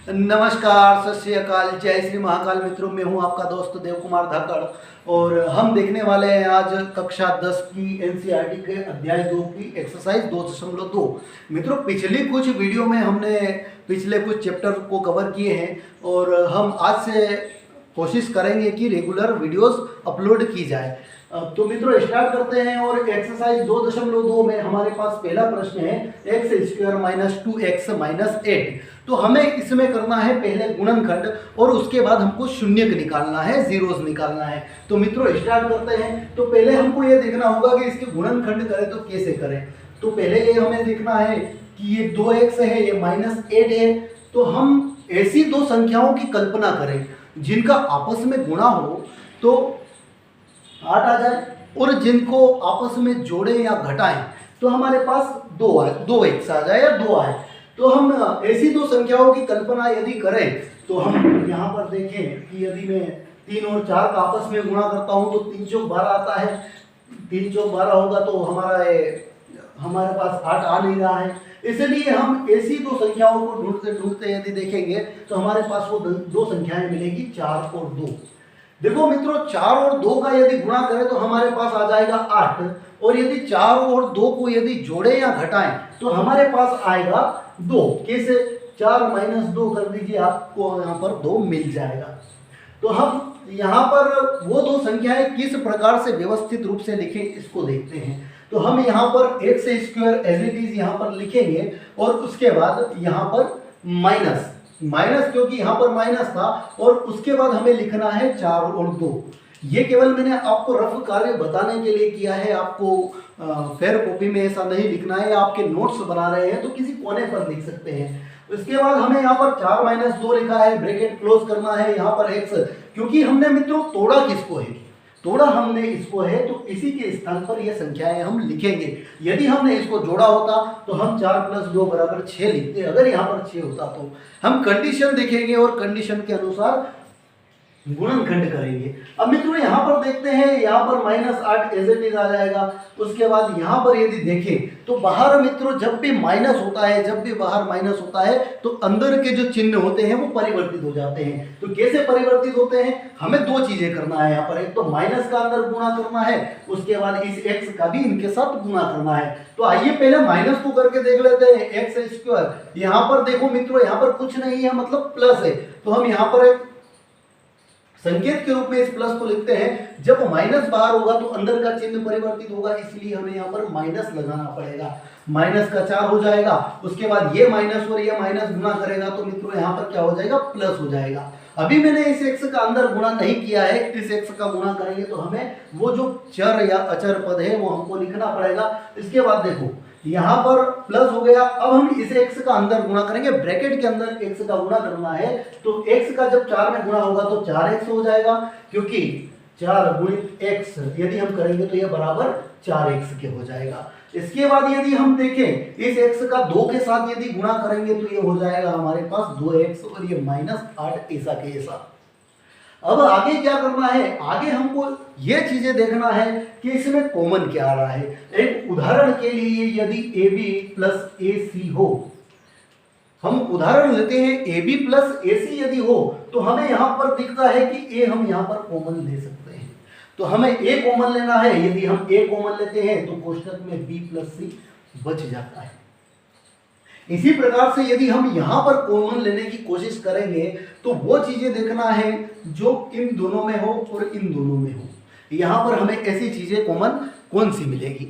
नमस्कार, सत श्री अकाल, जय श्री महाकाल। मित्रों, मैं हूं आपका दोस्त देव कुमार धाकड़ और हम देखने वाले हैं आज कक्षा 10 की एनसीईआरटी के अध्याय 2 की एक्सरसाइज 2.2। मित्रों, पिछली कुछ वीडियो में हमने पिछले कुछ चैप्टर को कवर किए हैं और हम आज से कोशिश करेंगे कि रेगुलर वीडियोस अपलोड की जाए। तो मित्रों, स्टार्ट करते हैं और एक्सरसाइज 2.2 में हमारे पास पहला प्रश्न है x² - 2x - 8। तो हमें इसमें करना है पहले गुणनखंड और उसके बाद हमको शून्यक निकालना है, जीरोस निकालना है। तो मित्रों, स्टार्ट करते हैं। तो पहले हमको ये देखना होगा कि इसके गुणनखंड करें तो कैसे करें। तो पहले ये हमें देखना है कि ये 2x है, ये -8 है। तो हम ऐसी दो संख्याओं की कल्पना करें जिनका आपस में गुणा हो तो 8 आ जाए और जिनको आपस में जोड़ें या घटाएं तो हमारे पास 2x आ जाए या 2 आए। तो हम ऐसी दो संख्याओं की कल्पना यदि करें तो हम यहाँ पर देखें कि यदि मैं 3 और 4 का आपस में गुणा करता हूँ तो 3 चौक 12 आता है। 3 चौक 12 होगा तो हमारे पास 8 आ नहीं रहा है। इसलिए हम ऐसी दो संख्याओं को ढूंढते ढूंढते यदि देखेंगे तो हमारे पास वो दो संख्याएं मिलेगी, 4 और 2। देखो मित्रों, 4 और 2 का यदि गुणा करें तो हमारे पास आ जाएगा 8 और यदि 4 और 2 को यदि जोड़े या घटाएं तो हमारे पास आएगा 2। कैसे? 4 - 2 कर दीजिए, आपको यहाँ पर 2 मिल जाएगा। तो हम यहाँ पर वो दो संख्याएं किस प्रकार से व्यवस्थित रूप से लिखें इसको देखते हैं। तो हम यहाँ पर x² एज इट इज यहाँ पर लिखेंगे और उसके बाद यहाँ पर माइनस, क्योंकि यहाँ पर माइनस था और उसके बाद हमें लिखना है 4 और 2। ये केवल मैंने आपको रफ कार्य बताने के लिए किया है, आपको फेयर कॉपी में ऐसा नहीं लिखना है। आपके नोट्स बना रहे हैं तो किसी कोने पर लिख सकते हैं। उसके बाद हमें यहाँ पर 4 - 2 लिखा है, ब्रैकेट क्लोज करना है। यहाँ पर x, क्योंकि हमने मित्रों तोड़ा किसको है, तोड़ा हमने इसको है, तो इसी के स्थान पर ये संख्याएं हम लिखेंगे। यदि हमने इसको जोड़ा होता तो हम 4 + 2 = 6 लिखते। अगर यहाँ पर 6 होता तो हम कंडीशन देखेंगे और कंडीशन के अनुसार गुणनखंड करेंगे। अब मित्रों यहाँ पर देखते हैं, यहाँ पर -8 एज इट इज आ जाएगा। उसके बाद यहाँ पर यदि देखें तो बाहर मित्रों जब भी माइनस होता है, जब भी बाहर माइनस होता है तो अंदर के जो चिन्ह होते हैं वो परिवर्तित हो जाते हैं। तो कैसे परिवर्तित होते हैं? हमें दो चीजें करना है यहाँ पर। एक तो माइनस का अंदर गुणा करना है, उसके बाद इस x का भी इनके साथ गुणा करना है। तो आइए पहले माइनस को करके देख लेते हैं। x², यहाँ पर देखो मित्रों, यहाँ पर कुछ नहीं है, मतलब प्लस है। तो हम यहाँ पर एक संकेत के रूप में इस प्लस को लिखते हैं। जब माइनस बाहर होगा तो अंदर का चिन्ह परिवर्तित होगा, इसलिए हमें यहाँ पर माइनस लगाना पड़ेगा। माइनस का 4 हो जाएगा। उसके बाद ये माइनस और ये माइनस गुणा करेगा तो मित्रों यहाँ पर क्या हो जाएगा, प्लस हो जाएगा। अभी मैंने इस x का अंदर गुणा नहीं किया है, इस x का गुणा करेंगे तो हमें वो जो चर या अचर पद है वो हमको लिखना पड़ेगा। इसके बाद देखो यहाँ पर प्लस हो गया। अब हम इस x का अंदर गुणा करेंगे, ब्रैकेट के अंदर x का गुणा करना है। तो x का जब 4 में गुणा होगा तो 4x हो जाएगा, क्योंकि 4 × x यदि हम करेंगे तो ये बराबर 4x के हो जाएगा। इसके बाद यदि हम देखें इस x का 2 के साथ यदि गुणा करेंगे तो ये हो जाएगा हमारे पास 2x और ये -8 ऐसा के ऐसा। अब आगे क्या करना है? आगे हमको ये चीजें देखना है कि इसमें कॉमन क्या आ रहा है। एक उदाहरण के लिए यदि AB + AC हो, हम उदाहरण लेते हैं AB + AC यदि हो तो हमें यहाँ पर दिखता है कि A हम यहाँ पर कॉमन ले सकते हैं। तो हमें A कॉमन लेना है। यदि हम A कॉमन लेते हैं तो कोष्टक में B + C बच जाता है। इसी प्रकार से यदि हम यहाँ पर कॉमन लेने की कोशिश करेंगे तो वो चीजें देखना है जो इन दोनों में हो और इन दोनों में हो। यहाँ पर हमें ऐसी चीजें कॉमन कौन सी मिलेगी?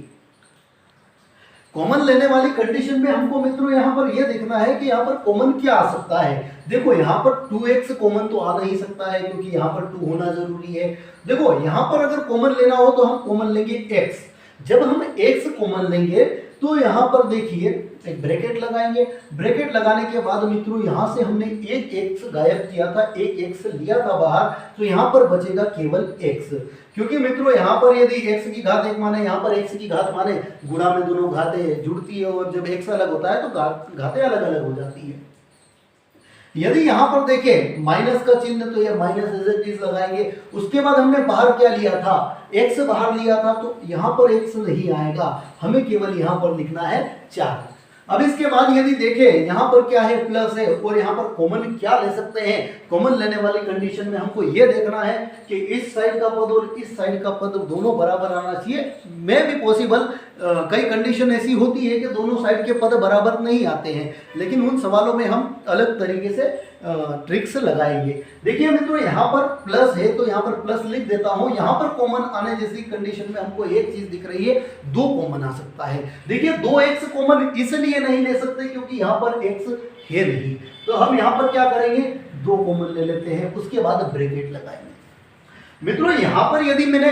कॉमन लेने वाली कंडीशन में हमको मित्रों यहाँ पर यह देखना है कि यहाँ पर कॉमन क्या आ सकता है। देखो यहाँ पर 2x कॉमन तो आ नहीं सकता है, क्योंकि यहाँ पर 2 होना जरूरी है। देखो यहाँ पर अगर कॉमन लेना हो तो हम कॉमन लेंगे x। जब हम x कॉमन लेंगे तो यहाँ पर देखिए एक ब्रैकेट लगाएंगे। ब्रैकेट लगाने के बाद मित्रों यहाँ से हमने एक x गायब किया था, एक x लिया था बाहर, तो यहाँ पर बचेगा केवल x। क्योंकि मित्रों यहाँ पर यदि x की घात 1 माने, यहाँ पर x की घात माने, गुणा में दोनों घातें जुड़ती है और जब x अलग होता है तो घातें अलग अलग हो जाती है। यदि यहाँ पर देखें माइनस का चिन्ह तो ये माइनस एज इट इज लगाएंगे। उसके बाद हमने बाहर क्या लिया था, x बाहर लिया था, तो यहाँ पर x नहीं आएगा, हमें केवल यहाँ पर लिखना है 4। अब इसके बाद यदि देखें यहाँ पर क्या है, प्लस है, और यहाँ पर कॉमन क्या ले सकते हैं। कॉमन लेने वाली कंडीशन में हमको ये देखना है कि इस साइड का पद और इस साइड का पद दोनों बराबर आना चाहिए। में भी पॉसिबल कई कंडीशन ऐसी होती है कि दोनों साइड के पद बराबर नहीं आते हैं, लेकिन उन सवालों में हम अलग तरीके से ट्रिक्स लगाएंगे। देखिए मित्रों, यहाँ पर प्लस है तो यहाँ पर प्लस लिख देता हूँ। यहाँ पर कॉमन आने जैसी कंडीशन में हमको एक चीज दिख रही है, 2 कॉमन आ सकता है। देखिए 2x कॉमन इसलिए नहीं ले सकते क्योंकि यहाँ पर x है नहीं, तो हम यहाँ पर क्या करेंगे, 2 कॉमन ले लेते हैं, उसके बाद ब्रैकेट लगाएंगे। मित्रों यहाँ पर यदि मैंने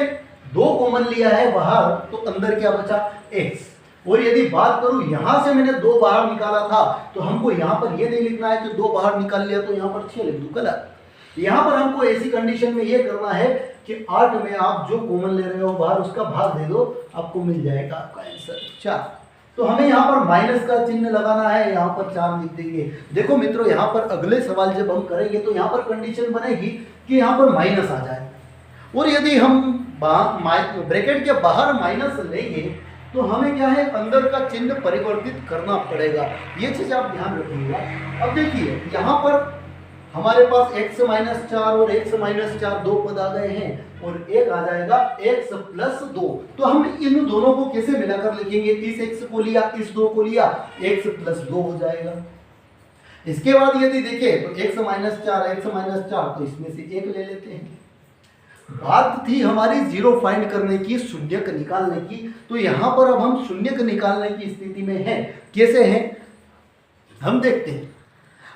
2 कॉमन लिया है बाहर, तो अंदर क्या बचा, x। और यदि बात करूं यहां से मैंने 2 बाहर निकाला था, तो हमको यहां पर ये नहीं लिखना है कि 2 बाहर निकाल लिया तो यहां पर 6 लिख दूं, गलत। यहां पर हमको ऐसी कंडीशन में ये करना है कि 8 में आप जो कॉमन ले रहे हो बाहर उसका भाग दे दो, आपको मिल जाएगा आपका आंसर 4। तो हमें यहाँ पर माइनस का चिन्ह लगाना है, यहाँ पर 4 लिख देंगे। देखो मित्रों, यहाँ पर अगले सवाल जब हम करेंगे तो यहाँ पर कंडीशन बनेगी कि यहाँ पर माइनस आ जाए, और यदि हम ब्रैकेट के बाहर माइनस लेंगे तो हमें क्या है, अंदर का चिन्ह परिवर्तित करना पड़ेगा। ये चीज आप ध्यान रखिएगा। अब देखिए यहाँ पर हमारे पास x माइनस 4 और x माइनस 4 2 पद आ गए हैं, और एक आ जाएगा x प्लस 2। तो हम इन दोनों को कैसे मिलाकर लिखेंगे, इस x को लिया, इस 2 को लिया, x प्लस 2 हो जाएगा। इसके बाद यदि देखें तो x माइनस 4 तो इसमें से 1 ले लेते हैं। बात थी हमारी जीरो फाइंड करने की, शून्यक निकालने की, तो यहां पर अब हम शून्यक निकालने की स्थिति में हैं। कैसे हैं हम देखते हैं।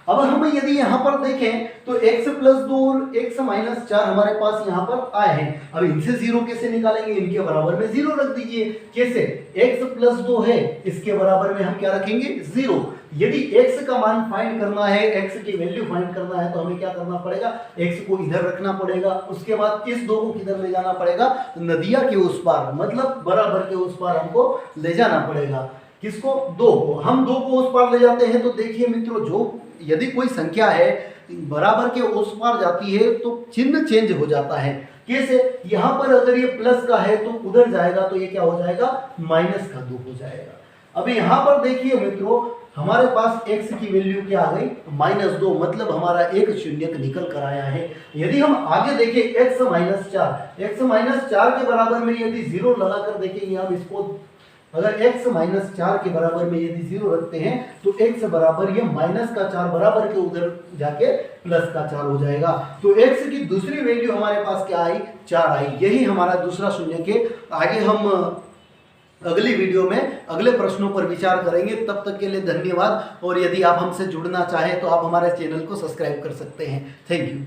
अब हम यदि यहाँ पर देखें तो x प्लस 2 और x माइनस 4 हमारे पास यहाँ पर आए हैं। अब इनसे 0 कैसे निकालेंगे, इनके बराबर में 0 रख दीजिए। कैसे, x प्लस 2 है, इसके बराबर में हम क्या रखेंगे, 0। यदि x का मान फाइंड करना है, x की वैल्यू फाइंड करना है, तो हमें क्या करना पड़ेगा, x को इधर रखना पड़ेगा। उसके बाद इस 2 को किधर ले जाना पड़ेगा, नदिया के उस पार, मतलब बराबर के उस पार हमको ले जाना पड़ेगा। किसको, 2 को। हम 2 को उस पार ले जाते हैं तो देखिए मित्रों, जो यदि कोई संख्या है बराबर के उस पार जाती है तो चिन्ह चेंज हो जाता है। कैसे, यहाँ पर अगर ये प्लस का है तो उधर जाएगा तो ये क्या हो जाएगा, माइनस का 2 हो जाएगा। अब यहाँ पर देखिए मित्रों, हमारे पास x की वैल्यू क्या आ गई, -2, मतलब हमारा एक शून्यक निकल कर आया है। यदि हम आगे देखें x माइनस 4 के बराबर में यदि 0 लगाकर देखेंगे हम इसको, अगर x माइनस 4 के बराबर में यदि 0 रखते हैं तो x बराबर ये माइनस का 4 बराबर के उधर जाके प्लस का 4 हो जाएगा। तो x की दूसरी वैल्यू हमारे पास क्या आई, 4 आई। यही हमारा दूसरा शून्यक है। आगे हम अगली वीडियो में अगले प्रश्नों पर विचार करेंगे। तब तक के लिए धन्यवाद, और यदि आप हमसे जुड़ना चाहें तो आप हमारे चैनल को सब्सक्राइब कर सकते हैं। Thank you.